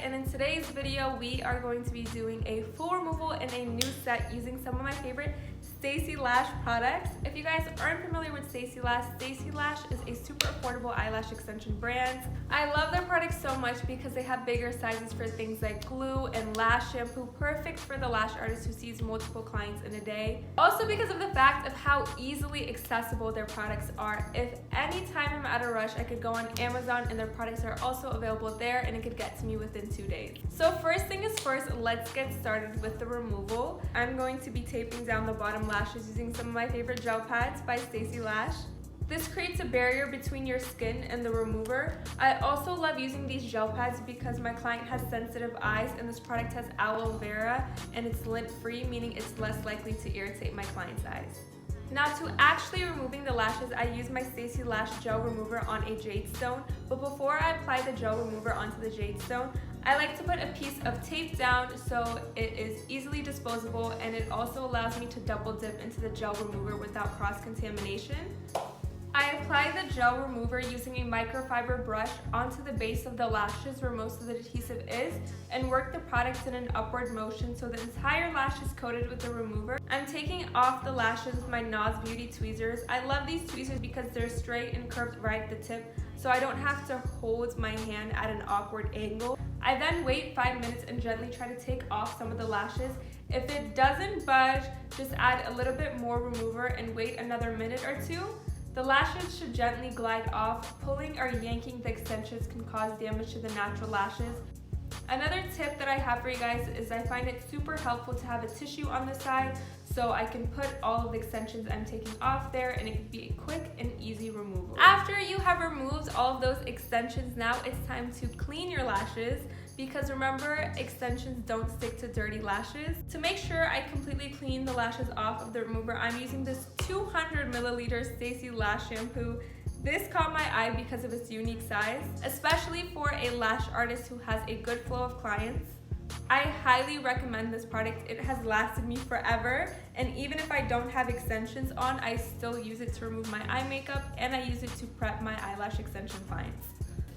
and in today's video we are going to be doing a full removal in a new set using some of my favorite Stacy Lash products. If you guys aren't familiar with Stacy Lash is a super affordable eyelash extension brand. I love their products so much because they have bigger sizes for things like glue and lash shampoo, perfect for the lash artist who sees multiple clients in a day. Also because of the fact of how easily accessible their products are. If anytime I'm at a rush, I could go on Amazon and their products are also available there and it could get to me within 2 days. So first thing is first, let's get started with the removal. I'm going to be taping down the bottom lashes using some of my favorite gel pads by Stacy Lash. This creates a barrier between your skin and the remover. I also love using these gel pads because my client has sensitive eyes and this product has aloe vera and it's lint free, meaning it's less likely to irritate my client's eyes. Now to actually removing the lashes, I use my Stacy Lash gel remover on a jade stone, but before I apply the gel remover onto the jade stone, I like to put a piece of tape down so it is easily disposable, and it also allows me to double dip into the gel remover without cross-contamination. I apply the gel remover using a microfiber brush onto the base of the lashes where most of the adhesive is and work the product in an upward motion so the entire lash is coated with the remover. I'm taking off the lashes with my NaazBeauty tweezers. I love these tweezers because they're straight and curved right at the tip, so I don't have to hold my hand at an awkward angle. I then wait 5 minutes and gently try to take off some of the lashes. If it doesn't budge, just add a little bit more remover and wait another minute or two. The lashes should gently glide off. Pulling or yanking the extensions can cause damage to the natural lashes. Another tip that I have for you guys is I find it super helpful to have a tissue on the side so I can put all of the extensions I'm taking off there and it can be a quick and easy removal. After you have removed all of those extensions, now it's time to clean your lashes, because remember, extensions don't stick to dirty lashes. To make sure I completely clean the lashes off of the remover, I'm using this 200 milliliter Stacy Lash shampoo. This caught my eye because of its unique size, especially for a lash artist who has a good flow of clients. I highly recommend this product. It has lasted me forever, and even if I don't have extensions on, I still use it to remove my eye makeup, and I use it to prep my eyelash extension clients.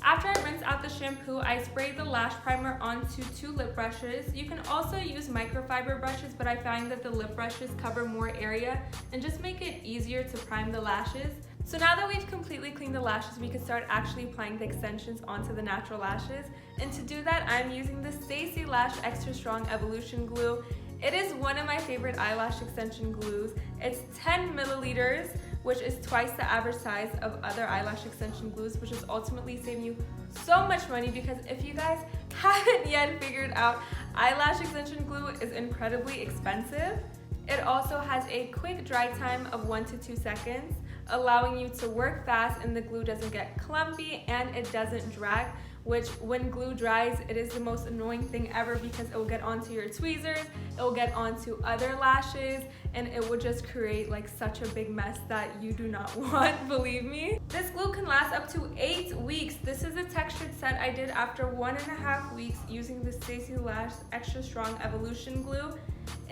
After I rinse out the shampoo, I spray the lash primer onto 2 lip brushes. You can also use microfiber brushes, but I find that the lip brushes cover more area and just make it easier to prime the lashes. So now that we've completely cleaned the lashes, we can start actually applying the extensions onto the natural lashes. And to do that, I'm using the Stacy Lash Extra Strong Evolution Glue. It is one of my favorite eyelash extension glues. It's 10 milliliters, which is twice the average size of other eyelash extension glues, which is ultimately saving you so much money, because if you guys haven't yet figured out, eyelash extension glue is incredibly expensive. It also has a quick dry time of 1 to 2 seconds, allowing you to work fast and the glue doesn't get clumpy and it doesn't drag, which when glue dries, it is the most annoying thing ever because it will get onto your tweezers, it will get onto other lashes, and it will just create like such a big mess that you do not want, believe me. This glue can last up to 8 weeks. This is a textured set I did after 1.5 weeks using the Stacy Lash Extra Strong Evolution Glue.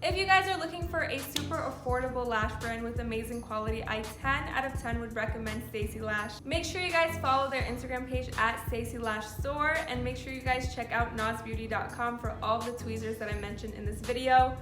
If you guys are looking for a super affordable lash brand with amazing quality, I 10 out of 10 would recommend Stacy Lash. Make sure you guys follow their Instagram page at Stacy Lash Store, and make sure you guys check out NaazBeauty.com for all the tweezers that I mentioned in this video.